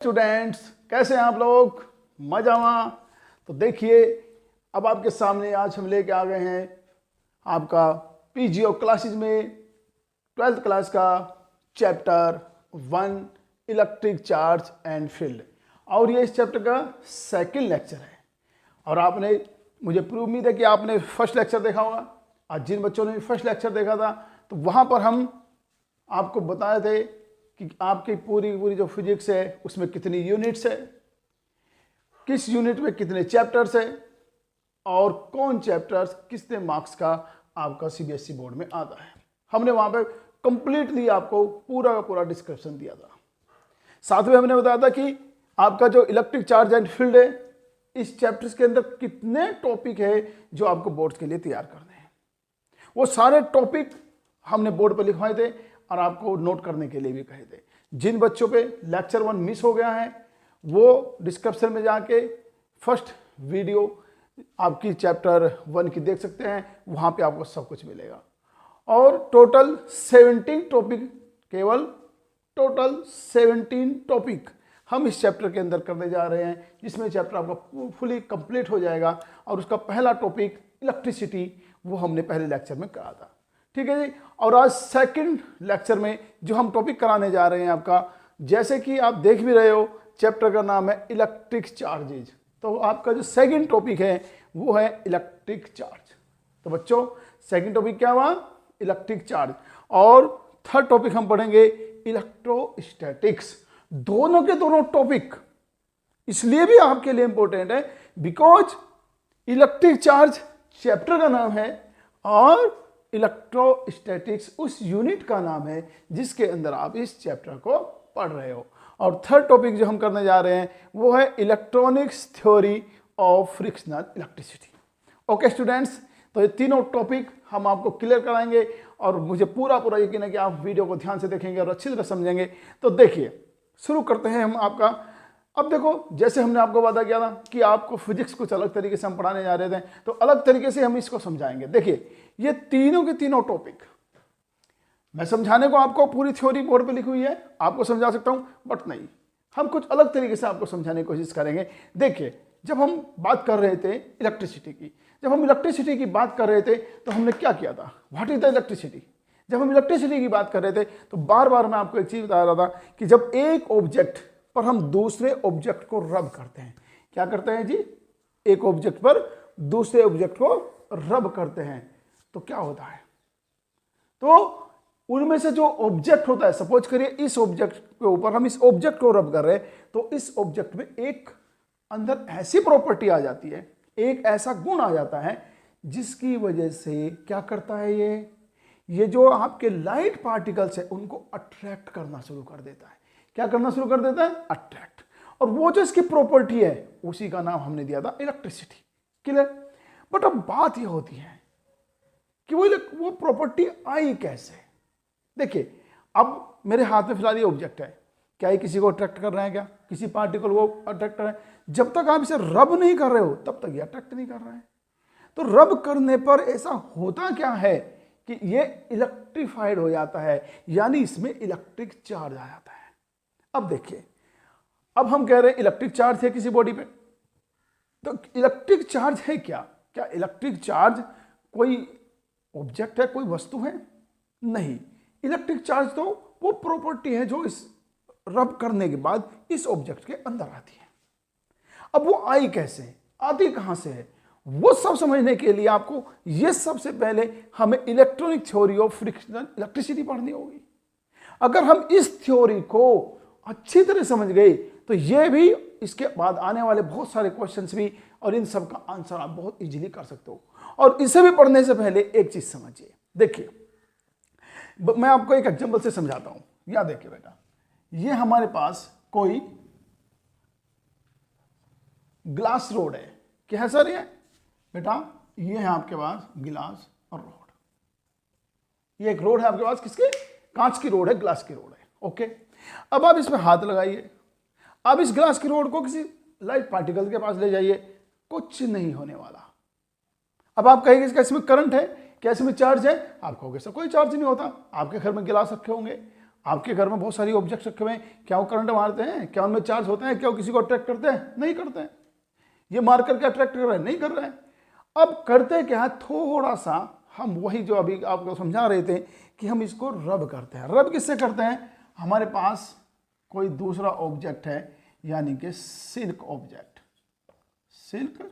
Students, कैसे हैं आप लोग? मजामा। तो देखिए, अब आपके सामने आज हम लेके आ गए हैं आपका पीजीओ क्लासेस में 12th क्लास का chapter 1 electric charge and field. और ये इस चैप्टर का सेकंड लेक्चर है। और आपने, मुझे पूरी उम्मीद है कि आपने फर्स्ट लेक्चर देखा होगा। आज जिन बच्चों ने फर्स्ट लेक्चर देखा था तो वहाँ पर हम आपको बताए थे कि आपकी पूरी जो फिजिक्स है उसमें कितनी यूनिट्स है, किस यूनिट में कितने चैप्टर्स है और कौन चैप्टर्स कितने मार्क्स का आपका सीबीएसई बोर्ड में आता है। हमने वहाँ पे कंप्लीटली आपको पूरा का पूरा डिस्क्रिप्शन दिया था। साथ में हमने बताया था कि आपका जो इलेक्ट्रिक चार्ज एंड फील्ड है, इस चैप्टर्स के अंदर कितने टॉपिक है जो आपको बोर्ड्स के लिए तैयार करने हैं। वो सारे टॉपिक हमने बोर्ड पर लिखवाए थे और आपको नोट करने के लिए भी कहे थे। जिन बच्चों पे लेक्चर 1 मिस हो गया है वो डिस्क्रिप्शन में जाके फर्स्ट वीडियो आपकी चैप्टर 1 की देख सकते हैं, वहाँ पे आपको सब कुछ मिलेगा। और टोटल 17 टॉपिक, केवल टोटल 17 टॉपिक हम इस चैप्टर के अंदर करने जा रहे हैं, जिसमें चैप्टर आपका फुली कंप्लीट हो जाएगा। और उसका पहला टॉपिक इलेक्ट्रिसिटी, वो हमने पहले लेक्चर में करा था। ठीक है जी। और आज सेकंड लेक्चर में जो हम टॉपिक कराने जा रहे हैं आपका, जैसे कि आप देख भी रहे हो, चैप्टर का नाम है इलेक्ट्रिक चार्जेज। तो आपका जो सेकंड टॉपिक है वो है इलेक्ट्रिक चार्ज। तो बच्चों, सेकंड टॉपिक क्या हुआ? Electric charge. और थर्ड टॉपिक हम पढ़ेंगे इलेक्ट्रोस्टैटिक्स। दोनों के दोनों टॉपिक इसलिए भी आपके लिए इंपॉर्टेंट है बिकॉज इलेक्ट्रिक चार्ज चैप्टर का नाम है और इलेक्ट्रोस्टैटिक्स उस यूनिट का नाम है जिसके अंदर आप इस चैप्टर को पढ़ रहे हो। और थर्ड टॉपिक जो हम करने जा रहे हैं वो है electronics theory of frictional electricity. Okay students, तो ये तीनों टॉपिक हम आपको क्लियर कराएंगे और मुझे पूरा यकीन है कि आप वीडियो को ध्यान से देखेंगे और अच्छी तरह समझेंगे। तो देखिए, शुरू करते हैं हम आपका। अब देखो, जैसे हमने आपको वादा किया था कि आपको फिजिक्स कुछ अलग तरीके से हम पढ़ाने जा रहे थे, तो अलग तरीके से हम इसको समझाएंगे। देखिए, ये तीनों के तीनों टॉपिक मैं समझाने को, आपको पूरी थ्योरी बोर्ड पे लिखी हुई है, आपको समझा सकता हूं, बट नहीं, हम कुछ अलग तरीके से आपको समझाने की कोशिश करेंगे। देखिए, जब हम बात कर रहे थे इलेक्ट्रिसिटी की, जब हम इलेक्ट्रिसिटी की बात कर रहे थे तो हमने क्या किया था? What is the electricity? जब हम इलेक्ट्रिसिटी की बात कर रहे थे तो बार बार मैं आपको एक चीज बता रहा था कि जब एक ऑब्जेक्ट पर हम दूसरे ऑब्जेक्ट को रब करते हैं, क्या करते हैं जी? एक ऑब्जेक्ट पर दूसरे ऑब्जेक्ट को रब करते हैं तो क्या होता है? तो उनमें से जो ऑब्जेक्ट होता है, सपोज करिए इस ऑब्जेक्ट के ऊपर हम इस ऑब्जेक्ट को रब कर रहे हैं, तो इस ऑब्जेक्ट में एक अंदर ऐसी प्रॉपर्टी आ जाती है, एक ऐसा गुण आ जाता है जिसकी वजह से क्या करता है, ये जो आपके लाइट पार्टिकल्स है उनको अट्रैक्ट करना शुरू कर देता है। क्या करना शुरू कर देता है? अट्रैक्ट। और वो जो इसकी प्रॉपर्टी है उसी का नाम हमने दिया था इलेक्ट्रिसिटी। क्लियर? बट अब बात ये होती है कि वो प्रॉपर्टी आई कैसे? देखिए, अब मेरे हाथ में फिलहाल ये ऑब्जेक्ट है, क्या ये किसी को अट्रैक्ट कर रहा है? क्या किसी पार्टिकल को अट्रैक्ट कर रहा है? जब तक आप इसे रब नहीं कर रहे हो तब तक ये अट्रैक्ट नहीं कर रहा है। तो रब करने पर ऐसा होता क्या है कि ये इलेक्ट्रीफाइड हो जाता है, यानी इसमें इलेक्ट्रिक चार्ज आ जाता है। अब देखिए, अब हम कह रहे हैं इलेक्ट्रिक चार्ज है किसी बॉडी पे, तो इलेक्ट्रिक चार्ज है क्या? क्या इलेक्ट्रिक चार्ज कोई ऑब्जेक्ट है, कोई वस्तु है? नहीं, इलेक्ट्रिक चार्ज तो वो प्रॉपर्टी है जो इस रब करने के बाद इस ऑब्जेक्ट के अंदर आती है। अब वो आई कैसे, आती कहां से है, वो सब समझने के लिए आपको ये सबसे पहले हमें electronic theory of frictional electricity पढ़नी होगी। अगर हम इस थ्योरी को अच्छी तरह समझ गए तो ये भी, इसके बाद आने वाले बहुत सारे क्वेश्चंस भी, और इन सब का आंसर आप बहुत इजीली कर सकते हो। और इसे भी पढ़ने से पहले एक चीज समझिए। देखिए, मैं आपको एक एग्जांपल से समझाता हूं। या देखिए बेटा, ये हमारे पास कोई ग्लास रोड है। क्या है सर? ये बेटा, ये है आपके पास गिलास और रोड। ये एक रोड है आपके पास, किसकी? कांच की रोड है, ग्लास की रोड है। ओके, अब आप इसमें हाथ लगाइए, अब इस ग्लास की रोड को किसी लाइट पार्टिकल के पास ले जाइए, कुछ नहीं होने वाला। अब आप कहेंगे इसमें करंट है, क्या इसमें चार्ज है? आप कहोगे सर कोई चार्ज नहीं होता। आपके घर में गिलास रखे होंगे, आपके घर में बहुत सारी ऑब्जेक्ट्स रखे हुए हैं, क्या वो करंट मारते हैं? क्या उनमें चार्ज होते हैं? क्या वो किसी को अट्रैक्ट करते हैं? नहीं करते हैं। ये मार करके अट्रैक्ट कर रहे हैं? नहीं कर रहे हैं। अब करते क्या है, थोड़ा सा हम वही जो अभी आपको समझा रहे थे कि हम इसको रब करते हैं। रब किससे करते हैं? हमारे पास कोई दूसरा ऑब्जेक्ट है, यानी कि सिल्क ऑब्जेक्ट। सिल्क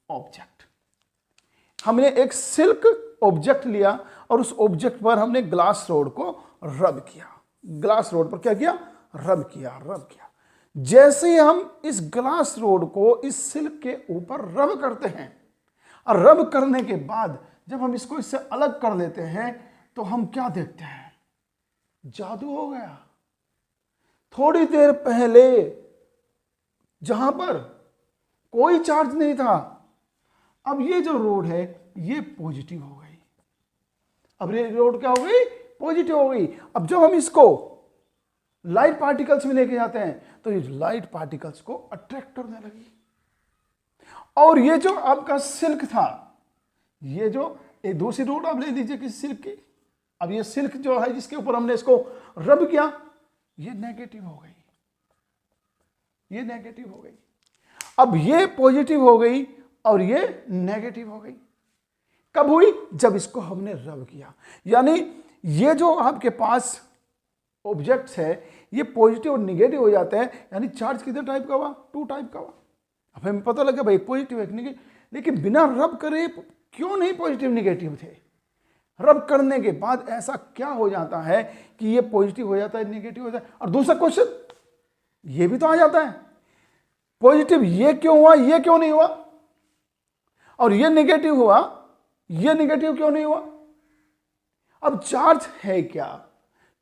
ऑब्जेक्ट, हमने एक सिल्क ऑब्जेक्ट लिया और उस ऑब्जेक्ट पर हमने ग्लास रोड को रब किया। ग्लास रोड पर क्या किया? रब किया, रब किया। जैसे ही हम इस ग्लास रोड को इस सिल्क के ऊपर रब करते हैं, और रब करने के बाद जब हम इसको इससे अलग कर लेते हैं तो हम क्या देखते हैं? जादू हो गया। थोड़ी देर पहले जहां पर कोई चार्ज नहीं था, अब ये जो रोड है ये पॉजिटिव हो गई। अब ये रोड क्या हो गई? पॉजिटिव हो गई। अब जब हम इसको लाइट पार्टिकल्स में लेके जाते हैं तो ये लाइट पार्टिकल्स को अट्रैक्ट करने लगी। और ये जो आपका सिल्क था, ये जो एक दूसरी रोड आप ले लीजिए किसी सिल्क की, अब ये सिल्क जो है जिसके ऊपर हमने इसको रब किया, ये नेगेटिव हो गई, ये नेगेटिव हो गई। अब ये पॉजिटिव हो गई और ये नेगेटिव हो गई। कब हुई? जब इसको हमने रब किया। यानी ये जो आपके पास ऑब्जेक्ट्स है ये पॉजिटिव और निगेटिव हो जाते हैं। यानी चार्ज कितने टाइप का हुआ? 2 टाइप का हुआ। अब हमें पता लगा भाई पॉजिटिव एक निगेटिव, लेकिन बिना रब करे क्यों नहीं पॉजिटिव निगेटिव थे? रब करने के बाद ऐसा क्या हो जाता है कि ये पॉजिटिव हो जाता है, निगेटिव हो जाता है? और दूसरा क्वेश्चन ये भी तो आ जाता है, पॉजिटिव ये क्यों हुआ, ये क्यों नहीं हुआ? और ये नेगेटिव हुआ, ये नेगेटिव क्यों नहीं हुआ? अब चार्ज है क्या?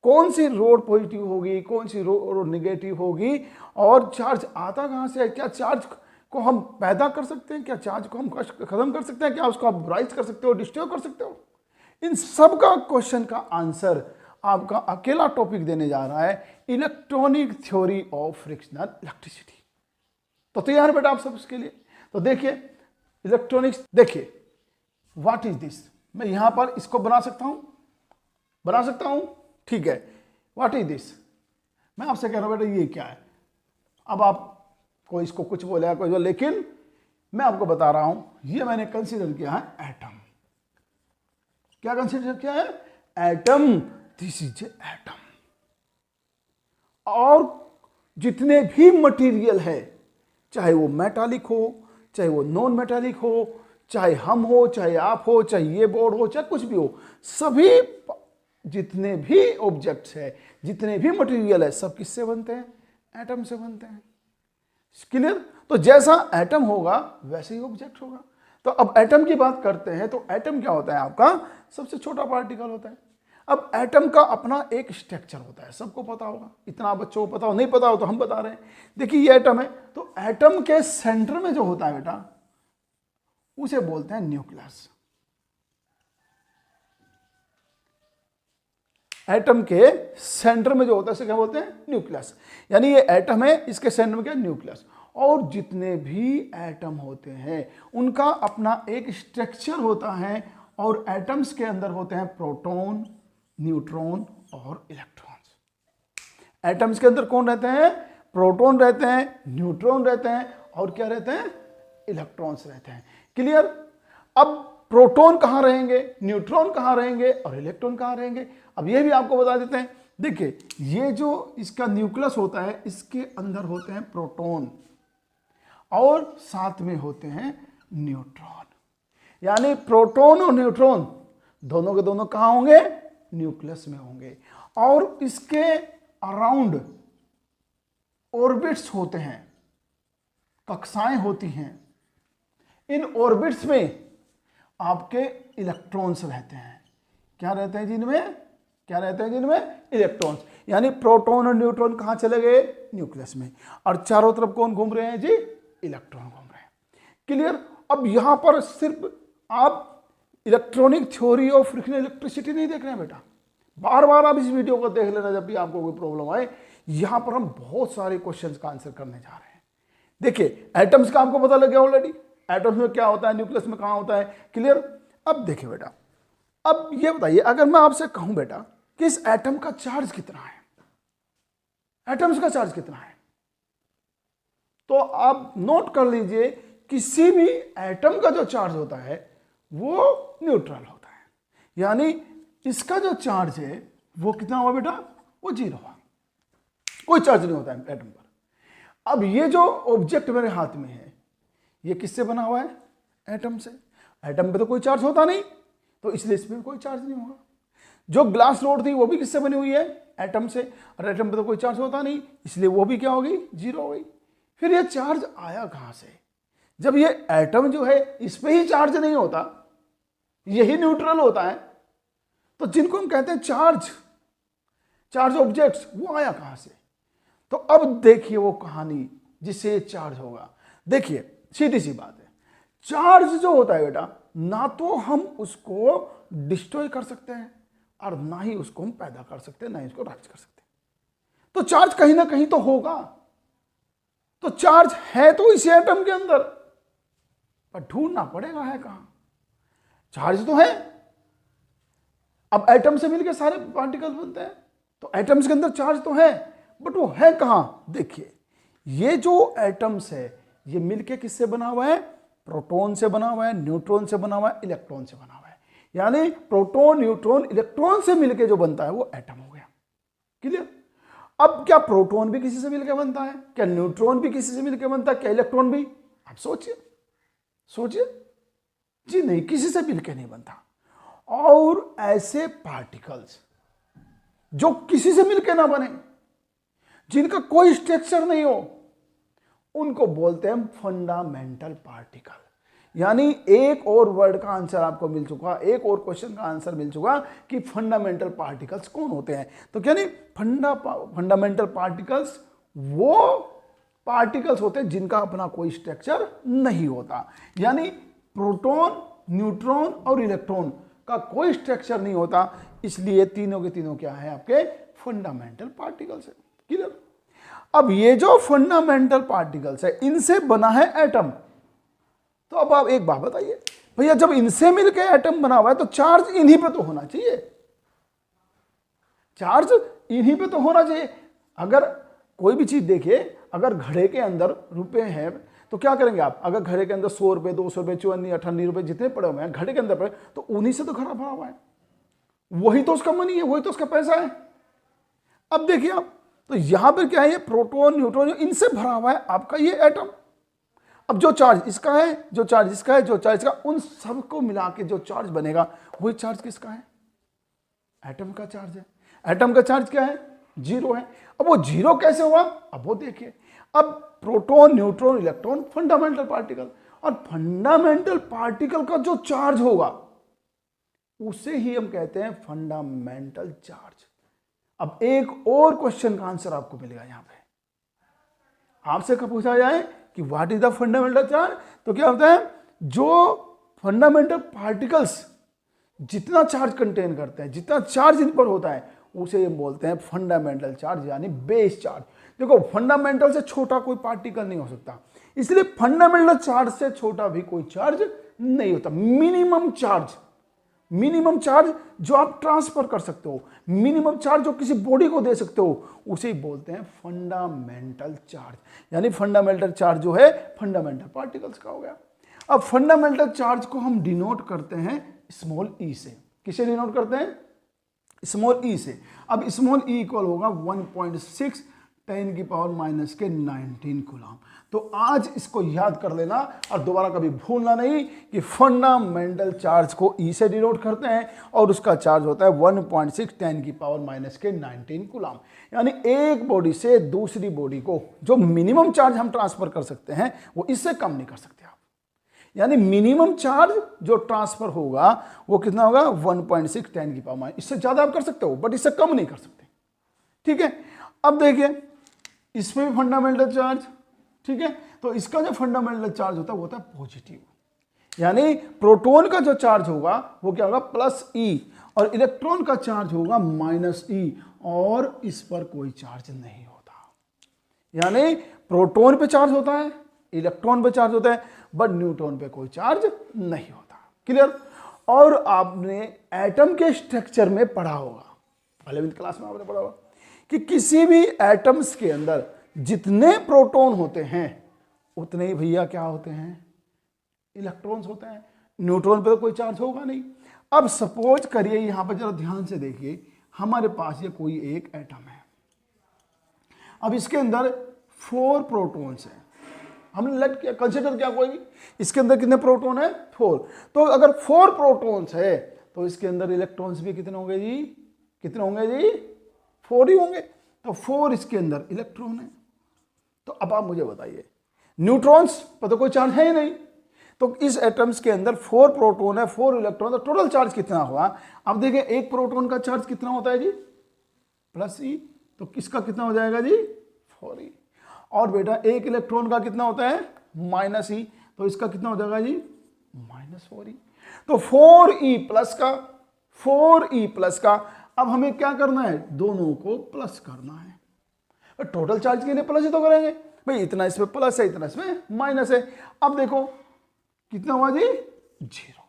कौन सी रोड पॉजिटिव होगी, कौन सी रोड नेगेटिव होगी? और चार्ज आता कहां से है? क्या चार्ज को हम पैदा कर सकते हैं? क्या चार्ज को हम खत्म कर सकते हैं? क्या उसको आप राइज कर सकते हो, डिस्ट्रॉय कर सकते हो? इन सब का क्वेश्चन का आंसर आपका अकेला टॉपिक देने जा रहा है, electronic theory of frictional electricity. तो तैयार बेटा आप सब उसके लिए? तो देखिए इलेक्ट्रॉनिक्स, देखिए व्हाट इज दिस। मैं यहां पर इसको बना सकता हूं, ठीक है। व्हाट इज दिस, मैं आपसे कह रहा हूं बेटा ये क्या है। अब आप कोई इसको कुछ बोलेगा, कोई बोले, लेकिन मैं आपको बता रहा हूं ये मैंने कंसीडर किया है एटम। क्या कंसीडर किया है? एटम। This is atom. और जितने भी मटेरियल है, चाहे वो मेटालिक हो, चाहे वो नॉन मेटालिक हो, चाहे हम हो, चाहे आप हो, चाहे ये बोर्ड हो, चाहे कुछ भी हो, सभी जितने भी ऑब्जेक्ट्स है, जितने भी मटेरियल है, सब किससे बनते हैं? एटम से बनते हैं। क्लियर? तो जैसा एटम होगा वैसे ही ऑब्जेक्ट होगा। तो अब एटम की बात करते हैं तो एटम क्या होता है? आपका सबसे छोटा पार्टिकल होता है। अब एटम का अपना एक स्ट्रक्चर होता है, सबको पता होगा, इतना बच्चों को पता हो, नहीं पता हो तो हम बता रहे हैं। देखिए ये एटम है, तो एटम के सेंटर में जो होता है बेटा उसे बोलते हैं न्यूक्लियस। एटम के सेंटर में जो होता है उसे क्या बोलते हैं? न्यूक्लियस। यानी ये एटम है, इसके सेंटर में क्या? न्यूक्लियस। और जितने भी एटम होते हैं उनका अपना एक स्ट्रक्चर होता है, और एटम्स के अंदर होते हैं प्रोटॉन, न्यूट्रॉन और इलेक्ट्रॉन्स। एटम्स के अंदर कौन रहते हैं? प्रोटॉन रहते हैं, न्यूट्रॉन रहते हैं, और क्या रहते हैं? इलेक्ट्रॉन्स रहते हैं। क्लियर? अब प्रोटॉन कहां रहेंगे, न्यूट्रॉन कहां रहेंगे और इलेक्ट्रॉन कहां रहेंगे? अब ये भी आपको बता देते हैं। देखिए ये जो इसका न्यूक्लियस होता है, इसके अंदर होते हैं प्रोटॉन और साथ में होते हैं न्यूट्रॉन। यानी प्रोटॉन और न्यूट्रॉन दोनों के दोनों कहां होंगे? न्यूक्लियस में होंगे। और इसके अराउंड ऑर्बिट्स होते हैं, कक्षाएं होती हैं। इन ऑर्बिट्स में आपके इलेक्ट्रॉन्स रहते हैं। क्या रहते हैं जिनमें? क्या रहते हैं जिनमें? इलेक्ट्रॉन्स। यानी प्रोटॉन और न्यूट्रॉन कहां चले गए? न्यूक्लियस में। और चारों तरफ कौन घूम रहे हैं जी? इलेक्ट्रॉन घूम रहे हैं। क्लियर? अब यहां पर सिर्फ आप electronic theory of frictional electricity नहीं देख रहे हैं बेटा, बार बार आप इस वीडियो को देख लेना जब भी आपको कोई प्रॉब्लम आए। यहां पर हम बहुत सारे क्वेश्चंस का आंसर करने जा रहे हैं। देखिए एटम्स का आपको पता लग गया ऑलरेडी, एटम्स में क्या होता है, न्यूक्लियस में कहां होता है। क्लियर? अब देखिए बेटा, अब ये बताइए, अगर मैं आपसे कहूं बेटा कि इस एटम का चार्ज कितना है, एटम्स का चार्ज कितना है। तो आप नोट कर लीजिए, किसी भी एटम का जो चार्ज होता है वो न्यूट्रल होता है, यानी इसका जो चार्ज है वो कितना हुआ बेटा, वो 0 हुआ, कोई चार्ज नहीं होता है एटम पर। अब ये जो ऑब्जेक्ट मेरे हाथ में है ये किससे बना हुआ है, एटम से। एटम पे तो कोई चार्ज होता नहीं, तो इसलिए इसमें कोई चार्ज नहीं होगा। जो ग्लास रोड थी वो भी किससे बनी हुई है, एटम से, और एटम पे तो कोई चार्ज होता नहीं, इसलिए वो भी क्या होगी, 0 हो गई। फिर ये चार्ज आया कहां से, जब ये एटम जो है इस पे ही चार्ज नहीं होता, यही न्यूट्रल होता है, तो जिनको हम कहते हैं चार्ज ऑब्जेक्ट्स, वो आया कहां से। तो अब देखिए वो कहानी जिससे चार्ज होगा। देखिए सीधी सी बात है, चार्ज जो होता है बेटा, ना तो हम उसको डिस्ट्रॉय कर सकते हैं और ना ही उसको हम पैदा कर सकते हैं, ना ही उसको राइज कर सकते हैं। तो चार्ज कहीं ना कहीं तो होगा। तो चार्ज है तो इसी एटम के अंदर, पर ढूंढना पड़ेगा है कहां। चार्ज तो है, अब एटम से मिलकर सारे पार्टिकल्स बनते हैं, तो एटम्स के अंदर चार्ज तो है, बट वो है कहां। देखिए ये जो एटम्स है ये मिलके किससे बना हुआ है, प्रोटॉन से बना हुआ है, न्यूट्रॉन से बना हुआ है, इलेक्ट्रॉन से बना हुआ है। यानी प्रोटॉन, न्यूट्रॉन, इलेक्ट्रॉन से मिलके जो बनता है वो एटम हो गया। क्लियर। अब क्या प्रोटॉन भी किसी से मिलकर बनता है, क्या न्यूट्रॉन भी किसी से मिलकर बनता है, क्या इलेक्ट्रॉन भी। आप सोचिए जी, नहीं, किसी से मिलकर नहीं बनता। और ऐसे पार्टिकल्स जो किसी से मिलकर ना बने, जिनका कोई स्ट्रक्चर नहीं हो, उनको बोलते हैं फंडामेंटल पार्टिकल। यानी एक और वर्ड का आंसर आपको मिल चुका, एक और क्वेश्चन का आंसर मिल चुका कि फंडामेंटल पार्टिकल्स कौन होते हैं। तो क्या नहीं, फंडामेंटल पार्टिकल्स वो पार्टिकल्स होते हैं जिनका अपना कोई स्ट्रक्चर नहीं होता। यानी प्रोटॉन, न्यूट्रॉन और इलेक्ट्रॉन का कोई स्ट्रक्चर नहीं होता, इसलिए तीनों के तीनों क्या है, आपके फंडामेंटल पार्टिकल्स है। क्लियर। अब ये जो फंडामेंटल पार्टिकल्स है, इनसे बना है एटम। तो अब आप एक बात बताइए भैया, जब इनसे मिलकर एटम बना हुआ है तो चार्ज इन्हीं पे तो होना चाहिए, चार्ज इन्हीं पे तो होना चाहिए। अगर कोई भी चीज देखिए, अगर घड़े के अंदर रुपए हैं तो क्या करेंगे आप, अगर घड़े के अंदर 100 रुपए, 200 रुपए, 54, 58 रुपए जितने पड़े हुए हैं घड़े के अंदर पड़े, तो उन्हीं से तो घड़ा भरा हुआ है, वही तो उसका मनी है, वही तो उसका पैसा है। अब देखिए आप, तो यहां पर क्या है, ये प्रोटॉन, न्यूट्रॉन, इनसे भरा हुआ है आपका ये एटम। अब जो चार्ज इसका है, जो चार्ज इसका है, जो चार्ज इसका, उन सबको मिला के जो चार्ज बनेगा वही चार्ज किसका है, एटम का चार्ज है। एटम का चार्ज क्या है, 0 है। अब वो 0 कैसे हुआ, अब वो देखिए। अब proton, neutron, electron fundamental particle, और फंडामेंटल पार्टिकल का जो चार्ज होगा उसे ही हम कहते हैं फंडामेंटल चार्ज। अब एक और क्वेश्चन का आंसर आपको मिलेगा यहां पे, आपसे कब पूछा जाए कि what is the fundamental charge, तो क्या होता है, जो फंडामेंटल पार्टिकल्स जितना चार्ज कंटेन करते हैं, जितना चार्ज इन पर होता है, उसे हम बोलते हैं फंडामेंटल चार्ज, यानी बेस चार्ज। देखो फंडामेंटल से छोटा कोई पार्टिकल नहीं हो सकता, इसलिए फंडामेंटल चार्ज से छोटा भी कोई चार्ज नहीं होता। मिनिमम चार्ज जो आप ट्रांसफर कर सकते हो, मिनिमम चार्ज जो किसी बॉडी को दे सकते हो, उसे ही बोलते हैं फंडामेंटल चार्ज। यानी फंडामेंटल चार्ज जो है फंडामेंटल पार्टिकल्स का हो गया। अब फंडामेंटल चार्ज को हम डिनोट करते हैं स्मॉल ई से। किसे डिनोट करते हैं, स्मॉल ई से। अब स्मॉल ई इक्वल होगा 1.6 10 की पावर माइनस के 19 कूलम। तो आज इसको याद कर लेना और दोबारा कभी भूलना नहीं कि फंडामेंटल चार्ज को ई से डिनोट करते हैं और उसका चार्ज होता है 1.6 10 की पावर माइनस के 19 कूलम। यानी एक बॉडी से दूसरी बॉडी को जो मिनिमम चार्ज हम ट्रांसफर कर सकते हैं वो इससे कम नहीं कर सकते आप। यानी मिनिमम चार्ज जो ट्रांसफर होगा वो कितना होगा, 1.6 10 की पावर माइनस। इससे ज्यादा आप कर सकते हो बट इससे कम नहीं कर सकते। ठीक है। अब देखिए इसमें भी फंडामेंटल चार्ज, ठीक है, तो इसका जो फंडामेंटल चार्ज होता है वो होता है पॉजिटिव। यानी प्रोटॉन का जो चार्ज होगा वो क्या होगा, प्लस ई, और इलेक्ट्रॉन का चार्ज होगा माइनस ई, और इस पर कोई चार्ज नहीं होता। यानी प्रोटॉन पे चार्ज होता है, इलेक्ट्रॉन पे चार्ज होता है, बट न्यूट्रॉन पे कोई चार्ज नहीं होता। क्लियर। और आपने एटम के स्ट्रक्चर में पढ़ा होगा, 11वीं क्लास में आपने पढ़ा होगा कि किसी भी एटम्स के अंदर जितने प्रोटॉन होते हैं उतने ही भैया क्या होते हैं, इलेक्ट्रॉन्स होते हैं। न्यूट्रॉन पे तो कोई चार्ज होगा नहीं। अब सपोज करिए, यहां पर जरा ध्यान से देखिए, हमारे पास ये कोई एक एटम है। अब इसके अंदर 4 प्रोटॉन्स हैं। हमने लेट किया, कंसिडर किया कोई भी, इसके अंदर कितने प्रोटॉन है, 4। तो अगर 4 प्रोटॉन्स है तो इसके अंदर इलेक्ट्रॉन्स भी कितने होंगे जी, कितने होंगे जी, 4 ही होंगे। तो 4 इसके अंदर इलेक्ट्रॉन है। तो अब आप मुझे बताइए, न्यूट्रॉन्स पर तो कोई चार्ज है ही नहीं, तो इस एटम्स के अंदर 4 प्रोटॉन है, 4 इलेक्ट्रॉन, तो टोटल चार्ज कितना हुआ। अब देखिए एक प्रोटॉन का चार्ज कितना होता है जी, +E, तो किसका कितना हो जाएगा जी, 4E। और बेटा एक इलेक्ट्रॉन का कितना होता है, -E, तो इसका कितना हो जाएगा जी, -4E। तो 4E प्लस का, 4E प्लस का, अब हमें क्या करना है, दोनों को प्लस करना है। टोटल चार्ज के लिए प्लस ही तो करेंगे भाई, इतना इसमें प्लस है, इतना इसमें माइनस है। अब देखो कितना हुआ जी, 0।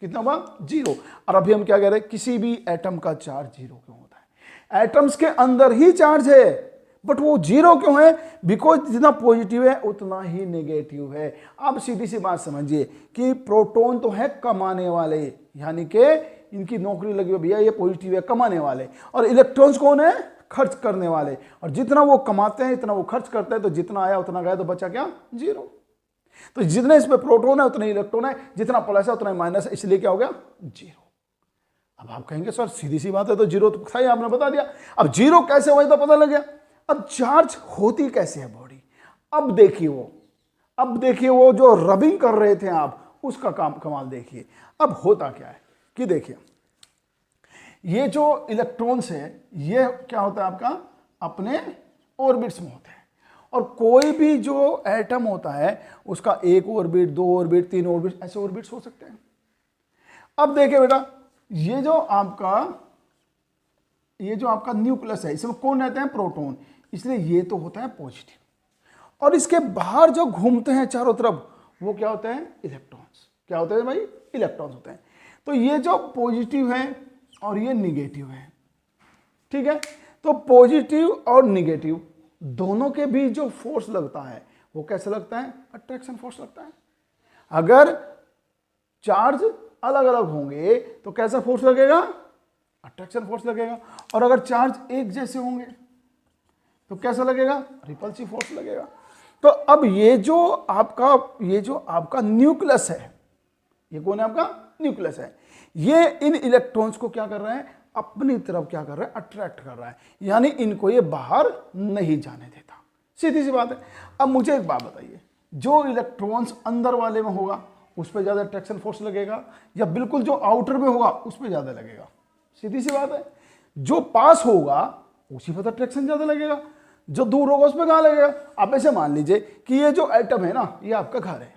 कितना हुआ, 0। और अभी हम क्या कह रहे हैं, किसी भी एटम का चार्ज 0 क्यों होता है। एटम्स के अंदर ही चार्ज है बट वो 0 क्यों है, बिकॉज जितना पॉजिटिव है उतना ही नेगेटिव है। अब सीधी सी बात समझिए कि प्रोटॉन तो है कमाने वाले, यानी कि इनकी नौकरी लगी हुई, भैया ये पॉजिटिव है, कमाने वाले, और इलेक्ट्रॉन्स कौन है, खर्च करने वाले। और जितना वो कमाते हैं इतना वो खर्च करते हैं, तो जितना आया उतना गया, तो बचा क्या, 0। तो जितने इसमें प्रोटॉन है उतने इलेक्ट्रॉन है, जितना प्लस है उतना माइनस है, इसलिए क्या हो गया, 0। अब आप कहेंगे सर सीधी सी बात है, तो 0 तो सही आपने बता दिया। अब 0 कैसे हुआ तो पता लग गया। अब चार्ज होती कैसे है बॉडी, अब देखिए वो जो रबिंग कर रहे थे आप, उसका काम कमाल देखिए। अब होता क्या है कि देखिए, ये जो इलेक्ट्रॉन्स है ये क्या होता है आपका, अपने ऑर्बिट्स में होते हैं। और कोई भी जो एटम होता है उसका 1 ऑर्बिट, 2 ऑर्बिट, 3 ऑर्बिट, ऐसे ऑर्बिट्स हो सकते हैं। अब देखिए बेटा, ये जो आपका न्यूक्लियस है, इसमें कौन रहते हैं, प्रोटॉन, इसलिए ये तो होता है पॉजिटिव। और इसके बाहर जो घूमते हैं चारों तरफ, वो क्या होते हैं, इलेक्ट्रॉन्स। क्या होते हैं भाई, इलेक्ट्रॉन्स होते हैं। तो ये जो पॉजिटिव है और ये निगेटिव है, ठीक है। तो पॉजिटिव और निगेटिव दोनों के बीच जो फोर्स लगता है वो कैसे लगता है, अट्रैक्शन फोर्स लगता है। अगर चार्ज अलग अलग होंगे तो कैसा फोर्स लगेगा, अट्रैक्शन फोर्स लगेगा। और अगर चार्ज एक जैसे होंगे तो कैसा लगेगा, रिपल्सिव फोर्स लगेगा। तो अब ये जो आपका न्यूक्लियस है, ये कौन है, आपका न्यूक्लियस है, ये इन इलेक्ट्रॉन्स को क्या कर रहा है, अपनी तरफ क्या कर रहा है, अट्रैक्ट कर रहा है, यानी इनको ये बाहर नहीं जाने देता। सीधी सी बात है। अब मुझे एक बात बताइए, जो इलेक्ट्रॉन्स अंदर वाले में होगा उस पर ज्यादा अट्रैक्शन फोर्स लगेगा, या बिल्कुल जो आउटर में होगा उस पर ज्यादा लगेगा। सीधी सी बात है। जो पास होगा उसी पर अट्रैक्शन ज्यादा लगेगा, जो दूर होगा उस पर कहां लगेगा। आप ऐसे मान लीजिए कि ये जो एटम है ना, ये आपका घर है,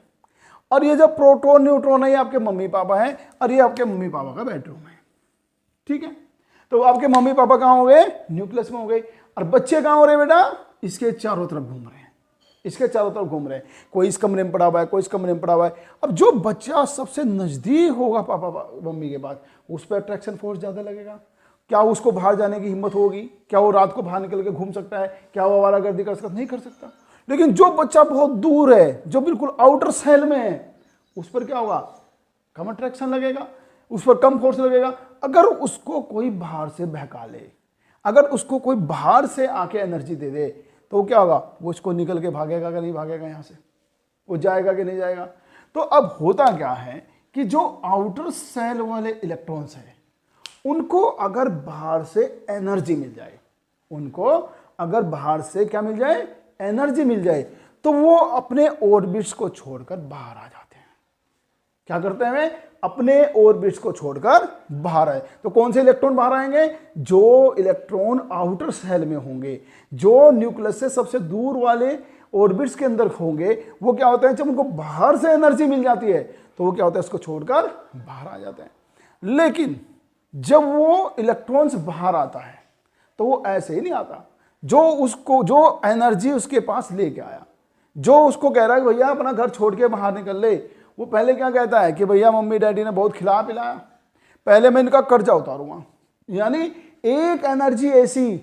और ये जो प्रोटॉन न्यूट्रॉन है ये आपके मम्मी पापा हैं, और ये आपके मम्मी पापा का बेडरूम है, ठीक है। तो आपके मम्मी पापा कहां हो गए, न्यूक्लियस में हो गए, और बच्चे कहां हो रहे बेटा, इसके चारों तरफ घूम रहे हैं, इसके चारों तरफ घूम रहे हैं। कोई इस कमरे में पड़ा हुआ है, कोई इस कमरे में पड़ा हुआ है। अब जो बच्चा सबसे नजदीक होगा पापा मम्मी के पास, उस पर अट्रैक्शन फोर्स ज्यादा लगेगा। क्या उसको बाहर जाने की हिम्मत होगी, क्या वो रात को बाहर निकल के घूम सकता है, क्या वो आवारागर्दी कर सकता, नहीं कर सकता। लेकिन जो बच्चा बहुत दूर है, जो बिल्कुल आउटर सेल में है, उस पर क्या होगा, कम अट्रैक्शन लगेगा, उस पर कम फोर्स लगेगा। अगर उसको कोई बाहर से बहका ले, अगर उसको कोई बाहर से आके एनर्जी दे दे, तो क्या होगा, वो इसको निकल के भागेगा कि नहीं भागेगा, यहां से वो जाएगा कि नहीं जाएगा। तो अब होता क्या है कि जो आउटर सेल वाले इलेक्ट्रॉन्स हैं, उनको अगर बाहर से एनर्जी मिल जाए, उनको अगर बाहर से क्या मिल जाए, एनर्जी मिल जाए, तो वो अपने ऑर्बिट्स को छोड़कर बाहर आ जाते हैं। क्या करते हैं वे, अपने ऑर्बिट्स को छोड़कर बाहर आए। तो कौन से इलेक्ट्रॉन बाहर आएंगे, जो इलेक्ट्रॉन आउटर सेल में होंगे, जो न्यूक्लियस से सबसे दूर वाले ऑर्बिट्स के अंदर होंगे, वो क्या होता है, जब उनको बाहर से एनर्जी मिल जाती है तो वो क्या होता है, इसको छोड़कर बाहर आ जाते हैं। लेकिन जब वो इलेक्ट्रॉन्स बाहर आता है तो वो ऐसे ही नहीं आता। जो एनर्जी उसके पास लेके आया, जो उसको कह रहा है कि भैया अपना घर छोड़ के बाहर निकल ले, वो पहले क्या कहता है कि भैया मम्मी डैडी ने बहुत खिला पिलाया, पहले मैं इनका कर्जा उतारूंगा। यानी एक एनर्जी ऐसी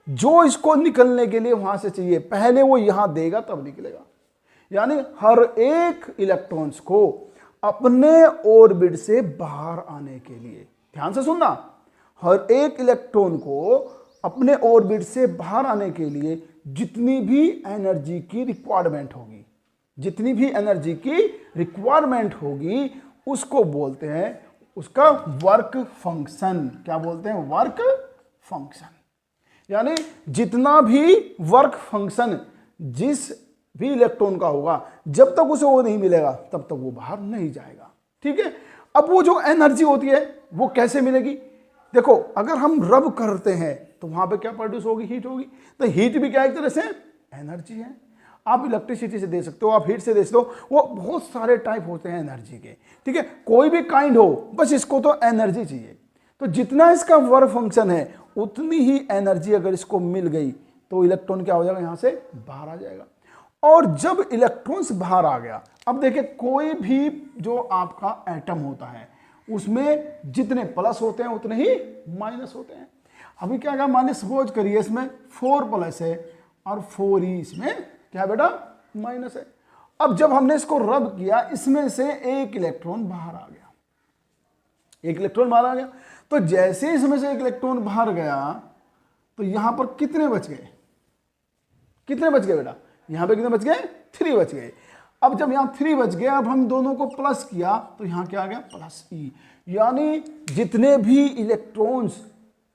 जो इसको निकलने के लिए वहां से चाहिए, पहले वो यहां देगा तब निकलेगा। यानी हर एक इलेक्ट्रॉन्स को अपने ऑर्बिट से बाहर आने के लिए, ध्यान से सुनना, हर एक इलेक्ट्रॉन को अपने ऑर्बिट से बाहर आने के लिए जितनी भी एनर्जी की रिक्वायरमेंट होगी, जितनी भी एनर्जी की रिक्वायरमेंट होगी उसको बोलते हैं उसका वर्क फंक्शन। क्या बोलते हैं? Work function. यानी जितना भी वर्क फंक्शन जिस भी इलेक्ट्रॉन का होगा, जब तक उसे वो नहीं मिलेगा तब तक वो बाहर नहीं जाएगा। ठीक है। अब वो जो एनर्जी होती है वो कैसे मिलेगी? देखो, अगर हम रब करते हैं तो वहां पे क्या प्रोड्यूस होगी? हीट होगी। तो हीट भी क्या एक तरह से एनर्जी है। आप इलेक्ट्रिसिटी से दे सकते हो, आप हीट से दे सकते हो, वो बहुत सारे टाइप होते हैं एनर्जी के। ठीक है, कोई भी काइंड हो, बस इसको तो एनर्जी चाहिए। तो जितना इसका वर्क फंक्शन है उतनी ही एनर्जी अगर इसको मिल गई तो इलेक्ट्रॉन क्या हो जाएगा? यहां से बाहर आ जाएगा। और जब इलेक्ट्रॉन्स बाहर आ गया, अब देखिए कोई भी जो आपका एटम होता है उसमें जितने प्लस होते हैं उतने ही माइनस होते हैं। अभी क्या क्या माइनस सपोज करिए, इसमें 4 प्लस है और 4 ही इसमें क्या बेटा? माइनस है। अब जब हमने इसको रब किया, इसमें से एक इलेक्ट्रॉन बाहर आ गया, एक इलेक्ट्रॉन बाहर आ गया। तो जैसे इसमें से एक इलेक्ट्रॉन बाहर गया तो यहां पर कितने बच गए? कितने बच गए बेटा? यहां पे कितने बच गए? 3 बच गए। अब जब यहां 3 बच गए, अब हम दोनों को प्लस किया तो यहां क्या आ गया? प्लस ई। यानी जितने भी इलेक्ट्रॉन्स